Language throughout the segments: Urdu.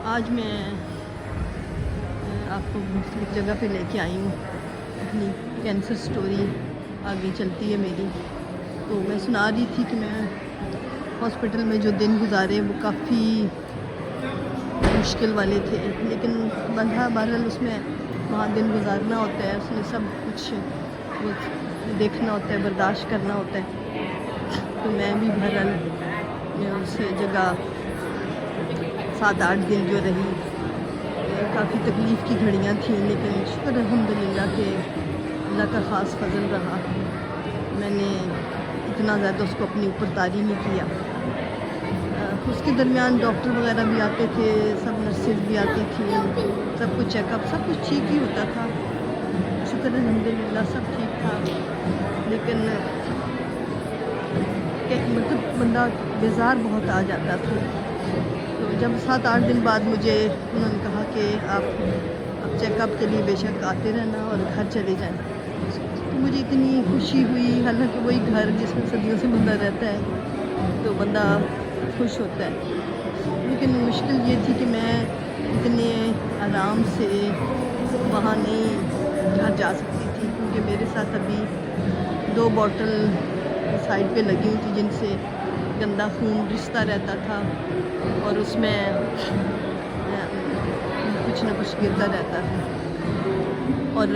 آج میں آپ کو مختلف جگہ پہ لے کے آئی ہوں. اپنی کینسر سٹوری آگے چلتی ہے میری. تو میں سنا رہی تھی کہ میں ہاسپٹل میں جو دن گزارے وہ کافی مشکل والے تھے، لیکن بہرحال اس میں وہاں دن گزارنا ہوتا ہے، اس میں سب کچھ وہ دیکھنا ہوتا ہے، برداشت کرنا ہوتا ہے. تو میں بھی بہرحال اس جگہ 7-8 دن جو رہی، کافی تکلیف کی گھڑیاں تھیں، لیکن شکر الحمدللہ کہ اللہ کا خاص فضل رہا. میں نے اتنا زیادہ اس کو اپنے اوپر طاری نہیں کیا. اس کے درمیان ڈاکٹر وغیرہ بھی آتے تھے، سب نرسز بھی آتی تھیں، سب کچھ چیک اپ سب کچھ ٹھیک ہی ہوتا تھا. شکر الحمدللہ سب ٹھیک تھا، لیکن مطلب بندہ بیزار بہت آ جاتا تھا. تو جب 7-8 دن بعد مجھے انہوں نے کہا کہ آپ اب چیک اپ کے لیے بے شک آتے رہنا اور گھر چلے جائیں، تو مجھے اتنی خوشی ہوئی. حالانکہ وہی گھر جس میں صدیوں سے بندہ رہتا ہے تو بندہ خوش ہوتا ہے، لیکن مشکل یہ تھی کہ میں اتنے آرام سے وہاں نہیں گھر جا سکتی تھی، کیونکہ میرے ساتھ ابھی 2 بوٹل سائڈ پہ لگی ہوئی تھی جن سے گندا خون رستا رہتا تھا، اور اس میں کچھ نہ کچھ گرتا رہتا تھا. اور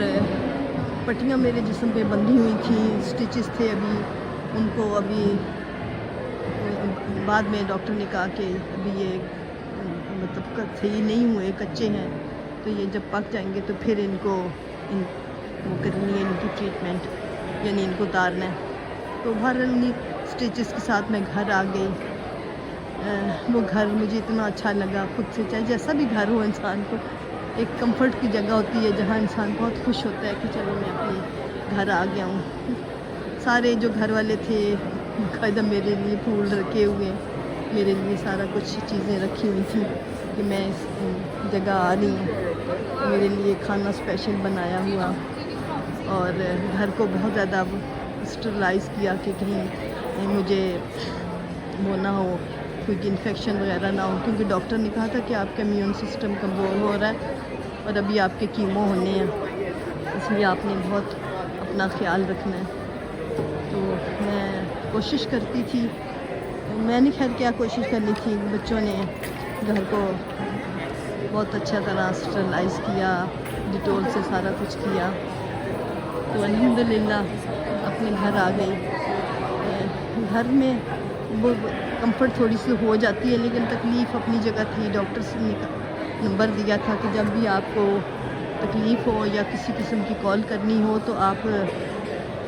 پٹیاں میرے جسم پہ بندھی ہوئی تھیں، سٹیچز تھے ابھی ان کو. ابھی بعد میں ڈاکٹر نے کہا کہ ابھی یہ مطلب صحیح نہیں ہوئے، کچے ہیں، تو یہ جب پک جائیں گے تو پھر ان کو وہ کرنی ہے، ان کی ٹریٹمنٹ، یعنی ان کو اتارنا ہے. تو بہرحال سٹیچز کے ساتھ میں گھر آ گئی. وہ گھر مجھے اتنا اچھا لگا خود سے. چاہے جیسا بھی گھر ہو، انسان کو ایک کمفرٹ کی جگہ ہوتی ہے جہاں انسان بہت خوش ہوتا ہے کہ چلو میں اپنے گھر آ گیا ہوں. سارے جو گھر والے تھے باقاعدہ میرے لیے پھول رکھے ہوئے، میرے لیے سارا کچھ چیزیں رکھی ہوئی تھیں کہ میں اس جگہ آ رہی ہوں. میرے لیے کھانا اسپیشل بنایا ہوا، اور گھر کو بہت زیادہ اسٹرلائز کیا کہ کہیں مجھے وہ نہ ہو، کوئی انفیکشن وغیرہ نہ ہو، کیونکہ ڈاکٹر نے کہا تھا کہ آپ کا امیون سسٹم کمزور ہو رہا ہے اور ابھی آپ کے کیمو ہونے ہیں، اس لیے آپ نے بہت اپنا خیال رکھنا ہے. تو میں کوشش کرتی تھی، میں نے خیر کیا کوشش کرنی تھی، بچوں نے گھر کو بہت اچھا طرح اسٹرلائز کیا، ڈیٹول سے سارا کچھ کیا. تو الحمدللہ اپنے گھر آ گئی. گھر میں وہ کمفرٹ تھوڑی سی ہو جاتی ہے، لیکن تکلیف اپنی جگہ تھی. ڈاکٹر نے نمبر دیا تھا کہ جب بھی آپ کو تکلیف ہو یا کسی قسم کی کال کرنی ہو تو آپ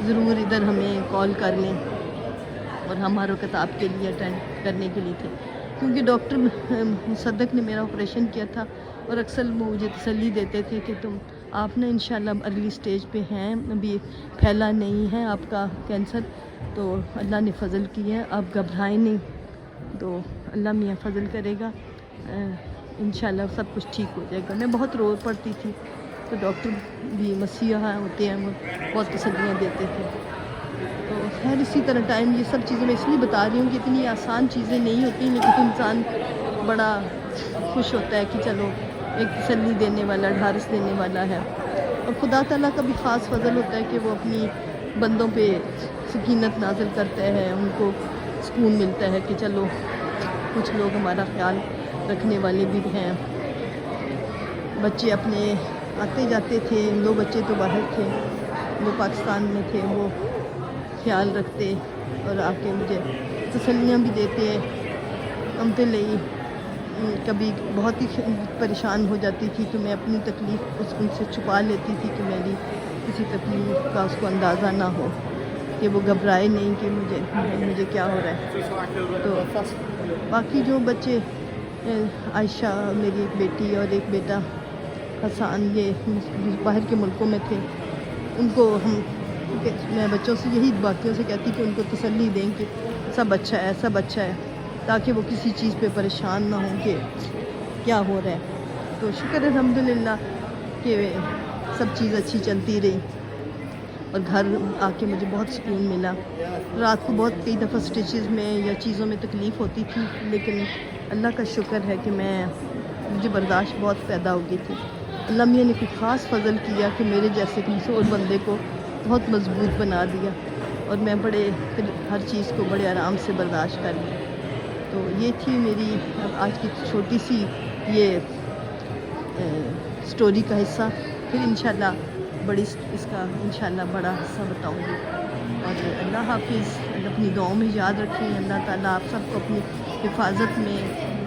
ضرور ادھر ہمیں کال کر لیں، اور ہمارا وقت آپ کے لیے اٹینڈ کرنے کے لیے تھے. کیونکہ ڈاکٹر مصدق نے میرا آپریشن کیا تھا، اور اکثر وہ مجھے تسلی دیتے تھے کہ آپ نے انشاءاللہ ارلی سٹیج پہ ہیں، ابھی پھیلا نہیں ہے آپ کا کینسر، تو اللہ نے فضل کیا ہے، آپ گھبرائیں نہیں، تو اللہ میاں فضل کرے گا، انشاءاللہ سب کچھ ٹھیک ہو جائے گا. میں بہت رو پڑتی تھی، تو ڈاکٹر بھی مسیحا ہوتے ہیں، وہ بہت تسلیاں دیتے تھے. تو خیر اسی طرح ٹائم، یہ سب چیزیں میں اس لیے بتا رہی ہوں کہ اتنی آسان چیزیں نہیں ہوتی، لیکن انسان بڑا خوش ہوتا ہے کہ چلو ایک تسلی دینے والا، ڈھارس دینے والا ہے. اور خدا تعالیٰ کا بھی خاص فضل ہوتا ہے کہ وہ اپنی بندوں پہ سکینت نازل کرتا ہے، ان کو سکون ملتا ہے کہ چلو کچھ لوگ ہمارا خیال رکھنے والے بھی ہیں. بچے اپنے آتے جاتے تھے، 2 بچے تو باہر تھے، وہ پاکستان میں تھے، وہ خیال رکھتے اور آ کے مجھے تسلیاں بھی دیتے. ہم تو لئی کبھی بہت ہی پریشان ہو جاتی تھی تو میں اپنی تکلیف ان سے چھپا لیتی تھی کہ میری کسی تکلیف کا اس کو اندازہ نہ ہو، کہ وہ گھبرائے نہیں کہ مجھے کیا ہو رہا ہے. تو باقی جو بچے، عائشہ میری ایک بیٹی اور ایک بیٹا حسان، یہ باہر کے ملکوں میں تھے، ان کو میں بچوں سے یہی باقیوں سے کہتی کہ ان کو تسلی دیں کہ سب اچھا ہے، سب اچھا ہے، تاکہ وہ کسی چیز پہ پریشان نہ ہوں کہ کیا ہو رہا ہے. تو شکر الحمدللہ کہ سب چیز اچھی چلتی رہی، اور گھر آ کے مجھے بہت سکون ملا. رات کو بہت کئی دفعہ سٹیچز میں یا چیزوں میں تکلیف ہوتی تھی، لیکن اللہ کا شکر ہے کہ میں مجھے برداشت بہت پیدا ہو گئی تھی. اللہ میاں نے کوئی خاص فضل کیا کہ میرے جیسے کمزور بندے کو بہت مضبوط بنا دیا اور میں بڑے پھر ہر چیز کو بڑے آرام سے برداشت کر لی. تو یہ تھی میری آج کی چھوٹی سی یہ سٹوری کا حصہ. پھر انشاءاللہ بڑی اس کا انشاءاللہ بڑا حصہ بتاؤں گی. اور اللہ حافظ. اپنی دعاؤں میں یاد رکھیں. اللہ تعالیٰ آپ سب کو اپنی حفاظت میں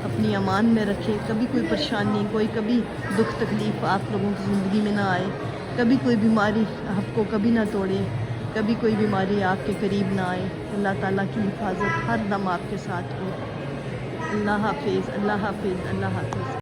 اپنی امان میں رکھے. کبھی کوئی پریشانی کبھی دکھ تکلیف آپ لوگوں کی زندگی میں نہ آئے. کبھی کوئی بیماری آپ کو کبھی نہ توڑے. کبھی کوئی بیماری آپ کے قریب نہ آئے. اللہ تعالیٰ کی حفاظت ہر دم آپ کے ساتھ ہو. اللہ حافظ. اللہ حافظ. اللہ حافظ.